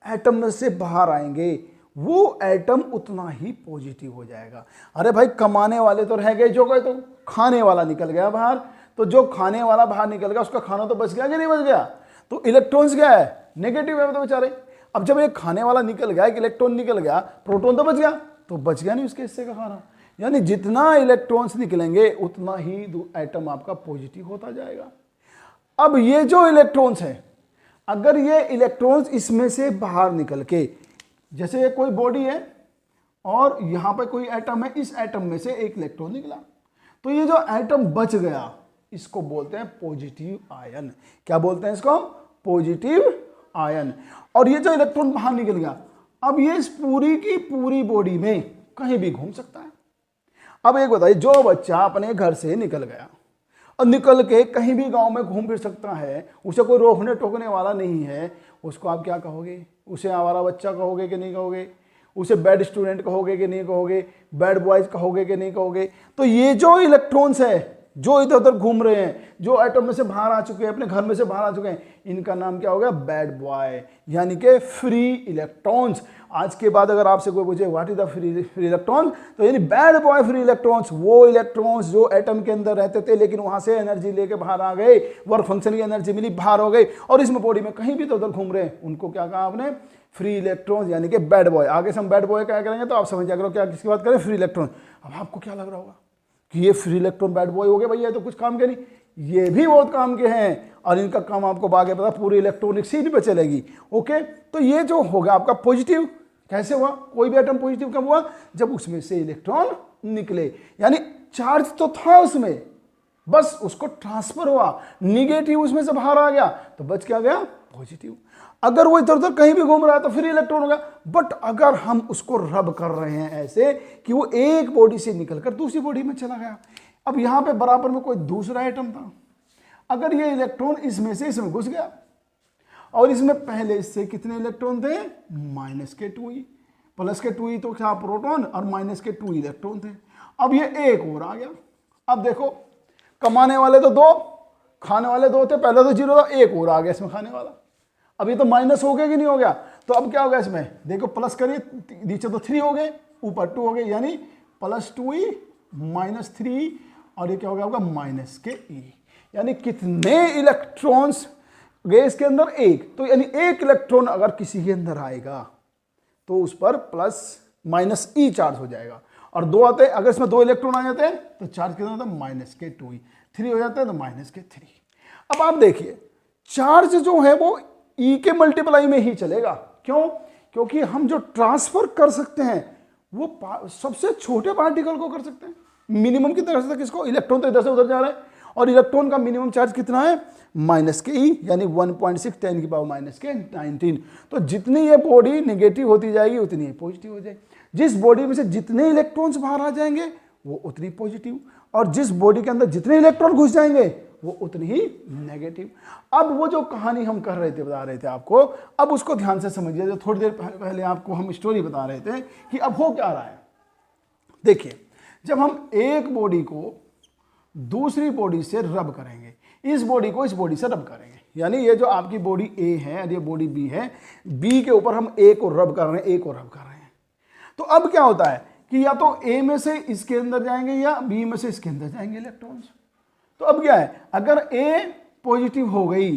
एटम में से बाहर आएंगे वो एटम उतना ही पॉजिटिव हो जाएगा। अरे भाई, कमाने वाले तो रह गए, जो गए तो खाने वाला निकल गया बाहर। तो जो खाने वाला बाहर निकल गया उसका खाना तो बच गया कि नहीं बच गया? तो इलेक्ट्रॉन्स क्या है? नेगेटिव है तो बेचारे। अब जब एक खाने वाला निकल गया, एक इलेक्ट्रॉन निकल गया, प्रोटॉन तो बच गया, तो बच गया नहीं उसके हिस्से का खाना। यानी जितना इलेक्ट्रॉन्स निकलेंगे उतना ही एटम आपका पॉजिटिव होता जाएगा। अब ये जो इलेक्ट्रॉन्स है, अगर ये इलेक्ट्रॉन्स इसमें से बाहर निकल के, जैसे ये कोई बॉडी है और यहां पर कोई एटम है, इस एटम में से एक इलेक्ट्रॉन निकला, तो ये जो एटम बच गया इसको बोलते हैं पॉजिटिव आयन। क्या बोलते हैं इसको? Positive ion. और ये जो इलेक्ट्रॉन बाहर निकल गया, अब ये इस पूरी की पूरी बॉडी में कहीं भी घूम सकता है। अब एक बताइए, जो बच्चा अपने घर से निकल गया और निकल के कहीं भी गांव में घूम फिर सकता है, उसे कोई रोकने टोकने वाला नहीं है, उसको आप क्या कहोगे? उसे आवारा बच्चा कहोगे कि नहीं कहोगे? उसे बैड स्टूडेंट कहोगे कि नहीं कहोगे? बैड बॉयज कहोगे कि नहीं कहोगे? तो ये जो इलेक्ट्रॉन्स है जो इधर उधर घूम रहे हैं, जो एटम में से बाहर आ चुके हैं, अपने घर में से बाहर आ चुके हैं, इनका नाम क्या होगा? बैड बॉय, यानी कि फ्री इलेक्ट्रॉन्स। आज के बाद अगर आपसे कोई पूछे what is the free electron, तो यानी बैड बॉय फ्री इलेक्ट्रॉन्स, वो इलेक्ट्रॉन्स जो एटम के अंदर रहते थे लेकिन वहां से एनर्जी लेके बाहर आ गए, वर्क फंक्शन की एनर्जी मिली, बाहर हो गई और इसमें बॉडी में कहीं भी तो उधर घूम रहे हैं, उनको क्या कहा आपने? फ्री इलेक्ट्रॉन्स, यानी कि बैड बॉय। आगे से हम बैड बॉय क्या करेंगे तो आप समझ जाएगा क्या किसकी बात करें? Free electron. अब आपको क्या लग रहा होगा कि ये फ्री इलेक्ट्रॉन बैड बॉय हो गए? भैया तो कुछ काम के नहीं, ये भी बहुत काम के हैं और इनका काम आपको आगे पता पूरी इलेक्ट्रॉनिक सीट पे चलेगी। ओके, तो ये जो होगा आपका पॉजिटिव, कैसे हुआ? कोई भी एटम पॉजिटिव कब हुआ? जब उसमें से इलेक्ट्रॉन निकले, यानी चार्ज तो था उसमें, बस उसको ट्रांसफर हुआ, निगेटिव उसमें से बाहर आ गया तो बच क्या गया? पॉजिटिव। अगर वो इधर उधर कहीं भी घूम रहा है तो फिर इलेक्ट्रॉन होगा। बट अगर हम उसको रब कर रहे हैं ऐसे कि वो एक बॉडी से निकलकर दूसरी बॉडी में चला गया, अब यहां पे बराबर में कोई दूसरा एटम था, अगर ये इलेक्ट्रॉन इसमें से इसमें घुस गया और इसमें पहले इससे कितने इलेक्ट्रॉन थे? माइनस के 2 ही, प्लस के 2 ही तो क्या प्रोटॉन और माइनस के 2 इलेक्ट्रॉन थे। अब ये एक और आ गया। अब देखो, कमाने वाले तो 2, खाने वाले 2 थे, पहले तो 0 था, एक और आ गया इसमें खाने वाला। अब ये तो माइनस हो गया कि नहीं हो गया? तो अब क्या होगा इसमें? देखो प्लस करिए, नीचे तो 3 हो गए, ऊपर 2 हो गए, यानी +2e -3 और ये क्या हो गया आपका? माइनस के e। यानी कितने इलेक्ट्रॉन्स गए इसके अंदर? एक। तो यानी एक इलेक्ट्रॉन अगर किसी के अंदर आएगा तो उस पर +-e चार्ज हो जाएगा। और 2 आते हैं, अगर इसमें 2 इलेक्ट्रॉन आ जाते हैं तो चार्ज कितना होता है? -2e। 3 हो जाता है तो -3। अब आप देखिए, चार्ज जो है वो ई के मल्टीप्लाई में ही चलेगा। क्यों? क्योंकि हम जो ट्रांसफर कर सकते हैं वो सबसे छोटे पार्टिकल को कर सकते हैं। मिनिमम कितना कर सकते हैं? किसको? इलेक्ट्रॉन तो इधर से उधर जा रहा है और इलेक्ट्रॉन का मिनिमम चार्ज कितना है माइनस के ई, यानी 1.6 10 की पावर माइनस के 19। तो जितनी ये बॉडी नेगेटिव होती जाएगी उतनी पॉजिटिव हो जाएगी। जिस बॉडी में से जितने इलेक्ट्रॉन्स बाहर आ जाएंगे वो उतनी पॉजिटिव, और जिस बॉडी के अंदर जितने इलेक्ट्रॉन घुस जाएंगे वो उतनी ही नेगेटिव। अब वो जो कहानी हम कर रहे थे, बता रहे थे आपको, अब उसको ध्यान से समझिए। जो थोड़ी देर पहले आपको हम स्टोरी बता रहे थे कि अब हो क्या रहा है। देखिए, जब हम एक बॉडी को दूसरी बॉडी से रब करेंगे, इस बॉडी को इस बॉडी से रब करेंगे, यानी ये जो आपकी बॉडी ए है और ये बॉडी बी है, बी के ऊपर हम ए को रब कर रहे हैं, ए को रब कर रहे हैं। तो अब क्या होता है कि या तो ए में से इसके अंदर जाएंगे या बी में से इसके अंदर जाएंगे इलेक्ट्रॉन्स। तो अब क्या है, अगर ए पॉजिटिव हो गई,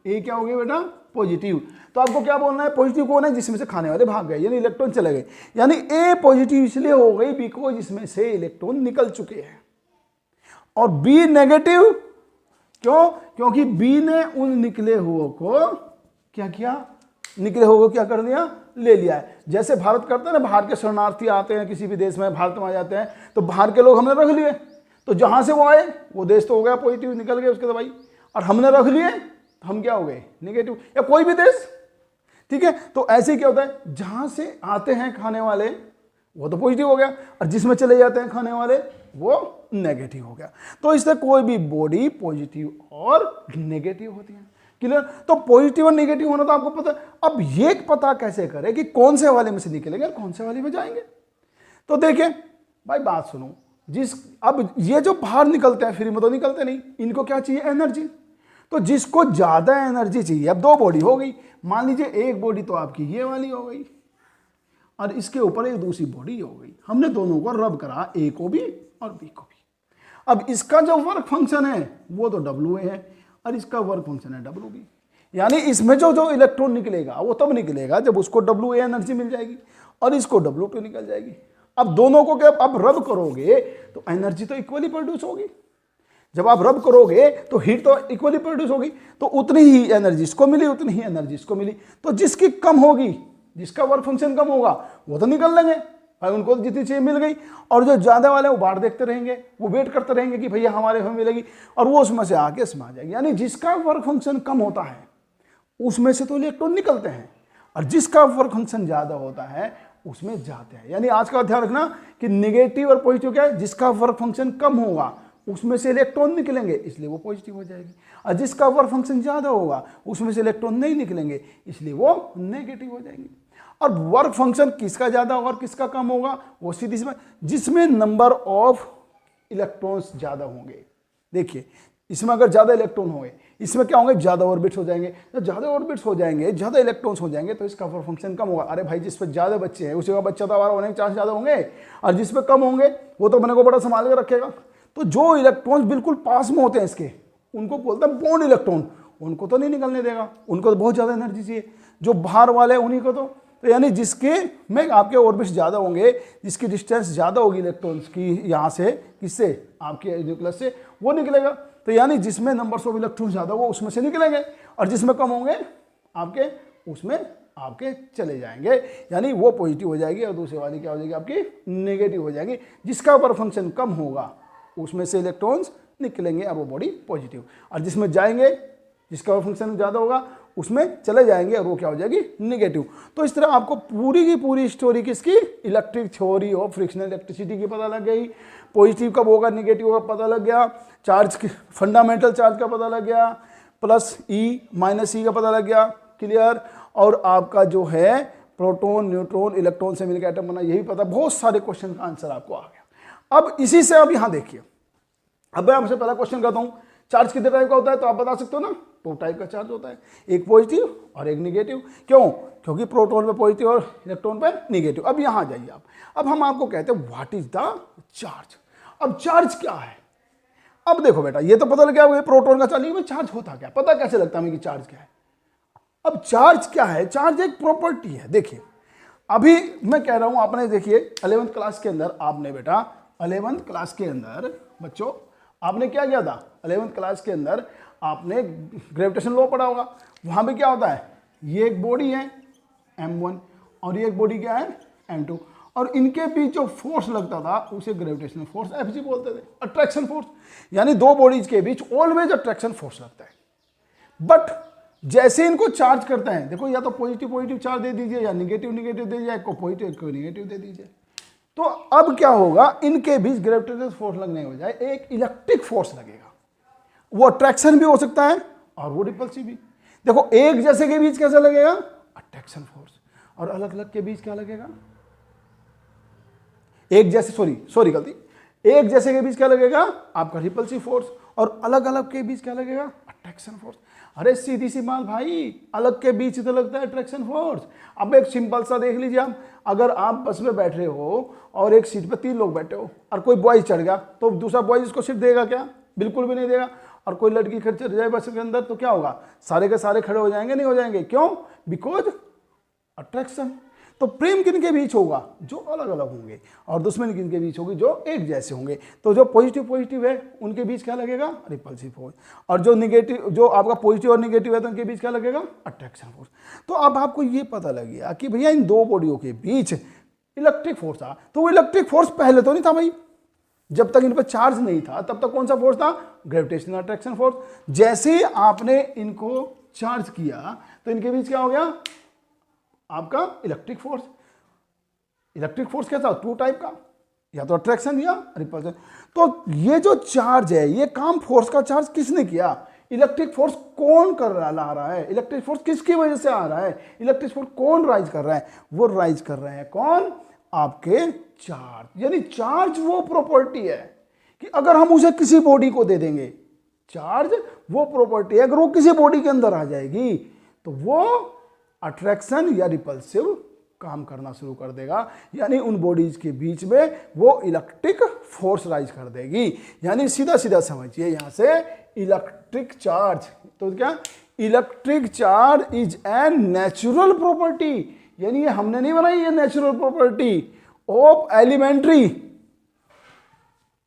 ए क्या हो गई बेटा पॉजिटिव, तो आपको क्या बोलना है, पॉजिटिव कौन है जिसमें से खाने वाले भाग गए, यानी इलेक्ट्रॉन चले गए। यानी ए पॉजिटिव इसलिए हो गई बिकॉज इसमें से इलेक्ट्रॉन निकल चुके हैं, और बी नेगेटिव क्यों, क्योंकि बी ने उन निकले हुए को क्या किया, निकले हुए को क्या कर दिया, ले लिया है। जैसे भारत करते हैं ना, बाहर के शरणार्थी आते हैं किसी भी देश में, भारत में आ जाते हैं, तो बाहर के लोग हमने रख लिए, तो जहां से वो आए वो देश तो हो गया पॉजिटिव, निकल गए उसके दवाई, और हमने रख लिए तो हम क्या हो गए नेगेटिव, या कोई भी देश, ठीक है। तो ऐसे क्या होता है, जहां से आते हैं खाने वाले वो तो पॉजिटिव हो गया, और जिसमें चले जाते हैं खाने वाले वो नेगेटिव हो गया। तो इससे कोई भी बॉडी पॉजिटिव और नेगेटिव होती है। क्लियर। तो पॉजिटिव और नेगेटिव होना तो आपको पता है। अब ये पता कैसे करें कि कौन से वाले में से निकलेंगे और कौन से वाले में जाएंगे। तो देखिए भाई बात सुनो, अब ये जो बाहर निकलते हैं फ्री में तो निकलते नहीं, इनको क्या चाहिए एनर्जी। तो जिसको ज्यादा एनर्जी चाहिए, अब दो बॉडी हो गई, मान लीजिए एक बॉडी तो आपकी ये वाली हो गई और इसके ऊपर एक दूसरी बॉडी हो गई, हमने दोनों को रब करा, ए को भी और बी को भी। अब इसका जो वर्क फंक्शन है वो तो डब्ल्यू ए है और इसका वर्क फंक्शन है डब्ल्यू बी। यानी इसमें जो इलेक्ट्रॉन निकलेगा वो तब निकलेगा जब उसको डब्ल्यू ए एनर्जी मिल जाएगी और इसको डब्ल्यू टू निकल जाएगी। अब दोनों को क्या अब रब करोगे तो एनर्जी तो इक्वली प्रोड्यूस होगी, जब आप रब करोगे तो हीट तो इक्वली प्रोड्यूस होगी, तो उतनी ही एनर्जी इसको मिली उतनी ही एनर्जी इसको मिली। तो जिसकी कम होगी, जिसका वर्क फंक्शन कम होगा वो तो निकल लेंगे भाई, उनको जितनी चाहिए मिल गई, और जो ज्यादा वाले वो बाहर देखते रहेंगे, वो वेट करते रहेंगे कि भैया हमारे हमें मिलेगी, और वो उसमें से आके इसमें आ जाएगी। यानी जिसका वर्क फंक्शन कम होता है उसमें से तो इलेक्ट्रॉन निकलते हैं, और जिसका वर्क फंक्शन ज्यादा होता है उसमें जाते हैं। यानी आज का ध्यान रखना कि नेगेटिव और पॉजिटिव क्या है, जिसका वर्क फंक्शन कम होगा उसमें से इलेक्ट्रॉन निकलेंगे इसलिए वो पॉजिटिव हो जाएगी, और जिसका वर्क फंक्शन ज्यादा होगा उसमें से इलेक्ट्रॉन नहीं निकलेंगे इसलिए वो नेगेटिव हो जाएंगे। और वर्क फंक्शन किसका ज्यादा और किसका कम होगा वो सीधी सी बात, जिसमें नंबर ऑफ इलेक्ट्रॉन्स ज्यादा होंगे। देखिए इसमें अगर ज्यादा इलेक्ट्रॉन होंगे इसमें क्या होंगे, ज्यादा ऑर्बिट्स हो जाएंगे, जब ज्यादा ऑर्बिट्स हो जाएंगे ज्यादा इलेक्ट्रॉन्स हो जाएंगे तो इसका वर्क फंक्शन कम होगा। अरे भाई जिस पर ज्यादा बच्चे हैं उसी का बच्चा तो हमारा होने के चांस ज्यादा होंगे, और जिस पे कम होंगे वो तो अपने को बड़ा संभाल के रखेगा। तो जो इलेक्ट्रॉन्स बिल्कुल पास में होते हैं इसके उनको बोलते हैं बॉन्ड इलेक्ट्रॉन, उनको तो नहीं निकलने देगा, उनको तो बहुत ज्यादा एनर्जी चाहिए। जो बाहर वाले उन्हीं को तो यानी जिसके में आपके ऑर्बिट्स ज़्यादा होंगे, जिसकी डिस्टेंस ज़्यादा होगी इलेक्ट्रॉन्स की यहाँ से किससे आपके न्यूक्लियस से, वो निकलेगा। तो यानी जिसमें नंबर्स ऑफ इलेक्ट्रॉन ज़्यादा वो उसमें से निकलेंगे, और जिसमें कम होंगे आपके उसमें आपके चले जाएंगे, यानी वो पॉजिटिव हो जाएगी और दूसरी वाली क्या हो जाएगी आपकी नेगेटिव हो जाएगी। जिसका वर्क फंक्शन कम होगा उसमें से इलेक्ट्रॉन्स निकलेंगे और वो बॉडी पॉजिटिव, और जिसमें जाएंगे जिसका वर्क फंक्शन ज़्यादा होगा उसमें चले जाएंगे और वो क्या हो जाएगी नेगेटिव। तो इस तरह आपको पूरी की पूरी स्टोरी किसकी, electric theory of frictional electricity की पता लग गई, पॉजिटिव कब होगा नेगेटिव का पता लग गया, चार्ज फंडामेंटल चार्ज का पता लग गया, प्लस ई माइनस ई का पता लग गया, क्लियर। और आपका जो है प्रोटॉन न्यूट्रॉन इलेक्ट्रॉन से मिलकर एटम बना, यही पता, बहुत सारे क्वेश्चन का आंसर आपको आ गया। अब इसी से अब यहाँ देखिए, अब मैं आपसे पहला क्वेश्चन करता हूँ, चार्ज कितने टाइप का होता है तो आप बता सकते हो ना, दो टाइप का चार्ज होता है, एक पॉजिटिव और एक नेगेटिव। क्यों, क्योंकि प्रोटॉन पे पॉजिटिव और इलेक्ट्रॉन पे नेगेटिव। अब यहाँ जाइए आप, अब हम आपको कहते हैं व्हाट इज द चार्ज। अब चार्ज क्या है, अब देखो बेटा ये तो पता लग गया प्रोटॉन का चार्ज, लेकिन चार्ज होता क्या, पता कैसे लगता है हमें कि चार्ज क्या है। अब चार्ज क्या है, चार्ज एक प्रॉपर्टी है। देखिए अभी मैं कह रहा हूं, आपने देखिए 11th क्लास के अंदर आपने बेटा 11th क्लास के अंदर बच्चों आपने क्या किया था, 11th क्लास के अंदर आपने ग्रेविटेशन लॉ पढ़ा होगा। वहां पे क्या होता है, ये एक बॉडी है m1 और ये एक बॉडी क्या है m2, और इनके बीच जो फोर्स लगता था उसे ग्रेविटेशनल फोर्स एफजी बोलते थे, अट्रैक्शन फोर्स। यानी दो बॉडीज के बीच ऑलवेज अट्रैक्शन फोर्स लगता है। बट जैसे इनको चार्ज करते हैं, देखो या तो पॉजिटिव पॉजिटिव चार्ज दे दीजिए या निगेटिव निगेटिव दे दीजिए, को पॉजिटिव को निगेटिव दे दीजिए, तो अब क्या होगा, इनके बीच ग्रेविटेशनल फोर्स लगने हो जाए एक इलेक्ट्रिक फोर्स लगेगा। वो अट्रैक्शन भी हो सकता है और वो रिपल्सिव भी। देखो एक जैसे के बीच कैसा लगेगा, अट्रैक्शन फोर्स, और अलग अलग के बीच क्या लगेगा, एक जैसे सॉरी गलती, एक जैसे के बीच क्या लगेगा आपका रिपल्सिव फोर्स, और अलग अलग के बीच क्या लगेगा, अट्रैक्शन फोर्स। अरे सीधी सी बात भाई, अलग के बीच तो लगता है अट्रैक्शन फोर्स। अब एक सिंपल सा देख लीजिए आप, अगर आप बस में बैठ रहे हो और एक सीट पे 3 लोग बैठे हो और कोई बॉयज चढ़ गया, तो दूसरा बॉयज उसको सीट देगा क्या, बिल्कुल भी नहीं देगा। और कोई लड़की खड़ चढ़ जाए बस के अंदर तो क्या होगा, सारे के सारे खड़े हो जाएंगे, नहीं हो जाएंगे, क्यों, बिकॉज अट्रैक्शन। तो प्रेम किन के बीच होगा, जो अलग अलग होंगे, और दुश्मन किन के बीच होगी, जो एक जैसे होंगे। तो जो पॉजिटिव पॉजिटिव है उनके बीच क्या लगेगा, रिपल्सिव फोर्स, और जो निगेटिव, जो आपका पॉजिटिव और निगेटिव है तो उनके बीच क्या लगेगा, अट्रैक्शन फोर्स। तो अब आपको ये पता लग गया कि भैया इन दो बॉडियों के बीच इलेक्ट्रिक फोर्स था। तो वो इलेक्ट्रिक फोर्स पहले तो नहीं था भाई, जब तक इन पर चार्ज नहीं था तब तक कौन सा फोर्स था, ग्रेविटेशनल अट्रैक्शन फोर्स। जैसे ही आपने इनको चार्ज किया तो इनके बीच क्या हो गया, आपका इलेक्ट्रिक फोर्स। इलेक्ट्रिक फोर्स कैसा, 2 टाइप का, या तो अट्रैक्शन या रिपल्शन। तो ये जो चार्ज है, ये काम फोर्स का चार्ज किसने किया, इलेक्ट्रिक फोर्स कौन कर रहा है, इलेक्ट्रिक फोर्स किसकी वजह से आ रहा है, इलेक्ट्रिक फोर्स कौन राइज कर रहा है, वो राइज कर रहे हैं कौन, आपके चार्ज। यानी चार्ज वो प्रॉपर्टी है कि अगर हम उसे किसी बॉडी को दे देंगे, चार्ज वो प्रॉपर्टी है, अगर वो किसी बॉडी के अंदर आ जाएगी तो वो अट्रैक्शन या रिपल्सिव काम करना शुरू कर देगा। यानी उन बॉडीज के बीच में वो इलेक्ट्रिक फोर्स राइज कर देगी। यानी सीधा सीधा समझिए यहां से, इलेक्ट्रिक चार्ज, तो क्या, electric charge is an natural property. यानी ये हमने नहीं बनाई, ये natural property of elementary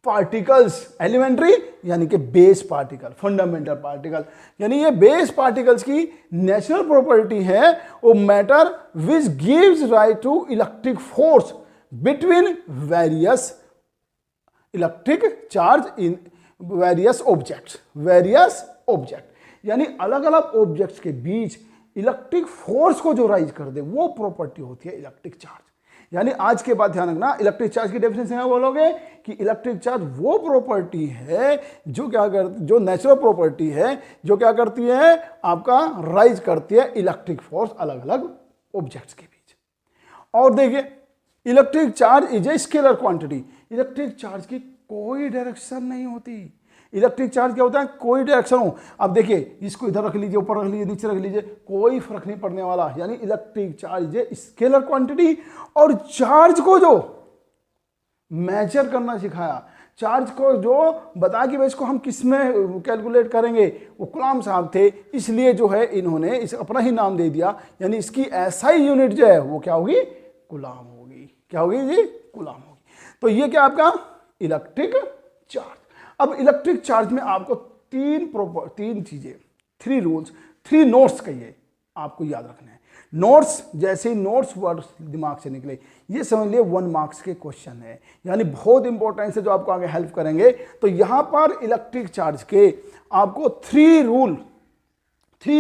particles. Elementary यानी कि बेस पार्टिकल, फंडामेंटल पार्टिकल, यानी ये बेस पार्टिकल्स की नेचुरल प्रॉपर्टी है वो matter which gives right to electric force between various electric charge in various object. यानी अलग अलग ऑब्जेक्ट्स के बीच इलेक्ट्रिक फोर्स को जो राइज कर दे वो प्रॉपर्टी होती है इलेक्ट्रिक चार्ज। यानी आज के बाद ध्यान रखना, इलेक्ट्रिक चार्ज की डेफिनेशन है बोलोगे कि इलेक्ट्रिक चार्ज वो प्रॉपर्टी है जो क्या करती, जो नेचुरल प्रॉपर्टी है जो क्या करती है, आपका राइज करती है इलेक्ट्रिक फोर्स अलग अलग ऑब्जेक्ट्स के बीच। और देखिए, electric charge is a scalar quantity. Electric charge की कोई डायरेक्शन नहीं होती। इलेक्ट्रिक चार्ज क्या होता है, कोई डायरेक्शन हो। अब देखिए, इसको इधर रख लीजिए, ऊपर रख लीजिए, नीचे रख लीजिए, कोई फर्क नहीं पड़ने वाला। यानी इलेक्ट्रिक चार्ज है स्केलर क्वांटिटी। और चार्ज को जो मेजर करना सिखाया, चार्ज को जो बता कि भाई इसको हम किस में कैलकुलेट करेंगे, वो कूलॉम साहब थे। इसलिए जो है इन्होंने इस अपना ही नाम दे दिया। यानी इसकी एसआई यूनिट जो है वो क्या होगी, कूलॉम होगी। क्या होगी जी, कूलॉम होगी। तो ये क्या आपका इलेक्ट्रिक चार्ज। अब इलेक्ट्रिक चार्ज में आपको तीन चीजें, 3 रूल्स, 3 नोट्स कहिए आपको याद रखना है। नोट्स, जैसे ही नोट्स वर्ड दिमाग से निकले, ये समझ लिए 1 मार्क्स के क्वेश्चन है, यानी बहुत इंपॉर्टेंट है जो आपको आगे हेल्प करेंगे। तो यहां पर इलेक्ट्रिक चार्ज के आपको 3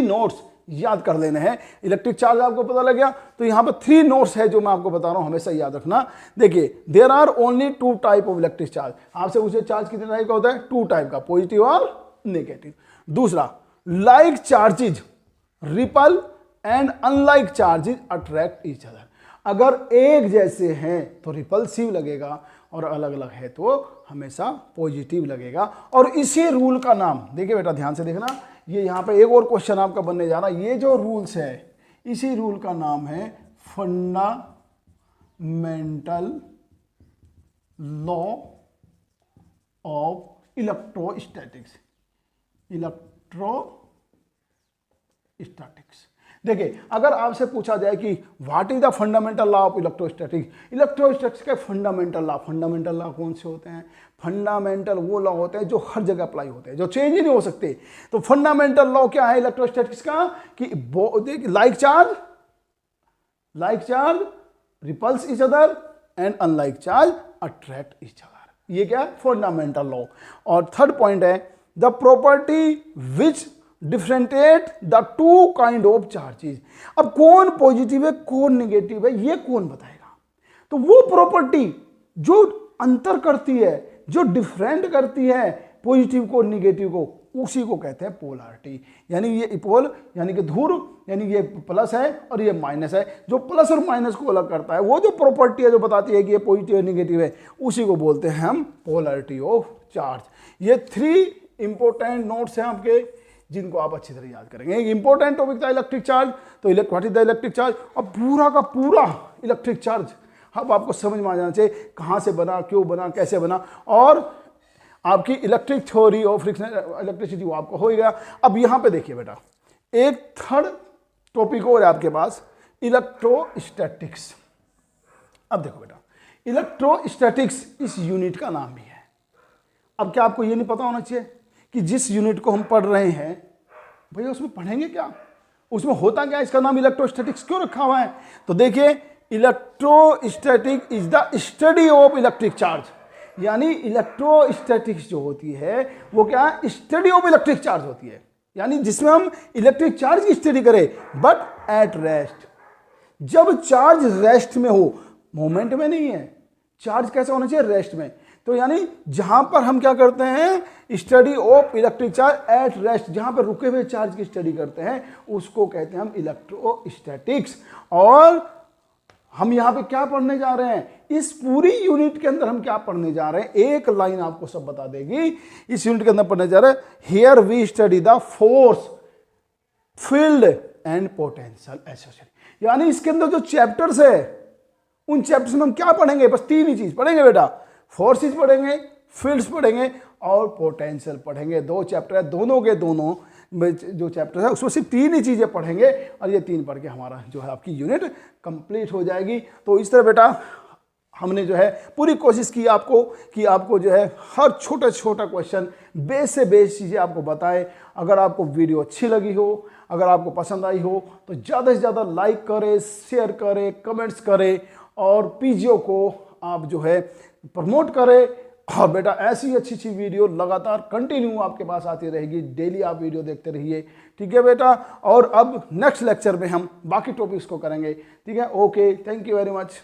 नोट्स याद कर लेने हैं। इलेक्ट्रिक चार्ज आपको पता लग गया, तो यहां पर 3 नोट्स है जो मैं आपको बता रहा हूं, हमेशा याद रखना। देखिए, there are only 2 type of electric charge. आपसे पूछे चार्ज कितने टाइप का होता है, 2 टाइप का, पॉजिटिव और नेगेटिव। दूसरा, like charges ripple and unlike charges attract each other. अगर एक जैसे हैं तो रिपल्सिव लगेगा, और अलग अलग है तो हमेशा पॉजिटिव लगेगा। और इसी रूल का नाम, देखिए बेटा ध्यान से देखना, ये यहां पे एक और क्वेश्चन आपका बनने जा रहा है। ये जो रूल्स है, इसी रूल का नाम है फंडामेंटल लॉ ऑफ इलेक्ट्रोस्टैटिक्स। देखिए, अगर आपसे पूछा जाए कि what is the fundamental law of electrostatics, electrostatics के फंडामेंटल लॉ कौन से होते हैं? फंडामेंटल वो लॉ होते हैं जो हर जगह अप्लाई होते हैं, जो चेंज ही नहीं हो सकते। तो फंडामेंटल लॉ क्या है इलेक्ट्रोस्टैटिक्स का, कि like charge repels each other and unlike charge attract each other. ये क्या है? Fundamental law. और थर्ड पॉइंट है the property which differentiate the two kind of charges. अब कौन पॉजिटिव है कौन नेगेटिव है ये कौन बताएगा? तो वो प्रॉपर्टी जो अंतर करती है, जो डिफरेंट करती है पॉजिटिव को निगेटिव को, उसी को कहते हैं पोलैरिटी। यानी ये इपोल यानी कि ध्रुव, यानी ये प्लस है और ये माइनस है। जो प्लस और माइनस को अलग करता है, वो जो प्रॉपर्टी है जो बताती है कि ये पॉजिटिव और निगेटिव है, उसी को बोलते हैं हम पोलैरिटी ऑफ चार्ज। ये 3 इंपॉर्टेंट नोट्स हैं आपके, जिनको आप अच्छी तरह याद करेंगे। एक इंपॉर्टेंट टॉपिक था इलेक्ट्रिक चार्ज, तो what is the electric charge. अब पूरा का पूरा इलेक्ट्रिक चार्ज अब आपको समझ में आ जाना चाहिए, कहाँ से बना, क्यों बना, कैसे बना, और आपकी इलेक्ट्रिक थ्योरी ऑफ इलेक्ट्रिसिटी वो आपको हो गया। अब यहां पे देखिए बेटा, एक थर्ड टॉपिक और है आपके पास, इलेक्ट्रोस्टैटिक्स। अब देखो बेटा, इलेक्ट्रोस्टैटिक्स इस यूनिट का नाम भी है। अब क्या आपको ये नहीं पता होना चाहिए कि जिस यूनिट को हम पढ़ रहे हैं भैया उसमें पढ़ेंगे क्या, उसमें होता क्या, इसका नाम इलेक्ट्रोस्टैटिक्स क्यों रखा हुआ है? तो देखिए, electrostatic is the study of electric charge. यानी इलेक्ट्रोस्टैटिक्स जो होती है वो क्या है? स्टडी ऑफ इलेक्ट्रिक चार्ज होती है। यानी जिसमें हम इलेक्ट्रिक चार्ज की स्टडी करें, बट एट रेस्ट। जब चार्ज रेस्ट में हो, मोमेंट में नहीं है। चार्ज कैसा होना चाहिए? रेस्ट में। तो यानी जहां पर हम क्या करते हैं? Study of electric charge at rest, जहां पर रुके हुए चार्ज की स्टडी करते हैं, उसको कहते हैं हम इलेक्ट्रोस्टैटिक्स। और हम यहां पे क्या पढ़ने जा रहे हैं? इस पूरी यूनिट के अंदर हम क्या पढ़ने जा रहे हैं? एक लाइन आपको सब बता देगी। इस यूनिट के अंदर पढ़ने जा रहे हैं, here we study the force, field and potential association. यानी इसके अंदर जो चैप्टर्स है, उन चैप्टर्स में हम क्या पढ़ेंगे? बस 3 ही चीज पढ़ेंगे बेटा, फोर्सेस पढ़ेंगे, फील्ड्स पढ़ेंगे और पोटेंशियल पढ़ेंगे। 2 चैप्टर है, दोनों के दोनों जो चैप्टर है उसमें सिर्फ 3 ही चीजें पढ़ेंगे, और ये 3 पढ़ के हमारा जो है आपकी यूनिट कंप्लीट हो जाएगी। तो इस तरह बेटा हमने जो है पूरी कोशिश की आपको जो है हर छोटा छोटा क्वेश्चन, बेस से बेस चीज़ें आपको बताएं। अगर आपको वीडियो अच्छी लगी हो, अगर आपको पसंद आई हो, तो ज़्यादा से ज़्यादा लाइक करें, शेयर करें, कमेंट्स करें, और पीजीओ को आप जो है प्रमोट करें। और बेटा ऐसी अच्छी वीडियो लगातार कंटिन्यू आपके पास आती रहेगी, डेली आप वीडियो देखते रहिए, ठीक है बेटा। और अब नेक्स्ट लेक्चर में हम बाकी टॉपिक्स को करेंगे, ठीक है। Okay, thank you very much.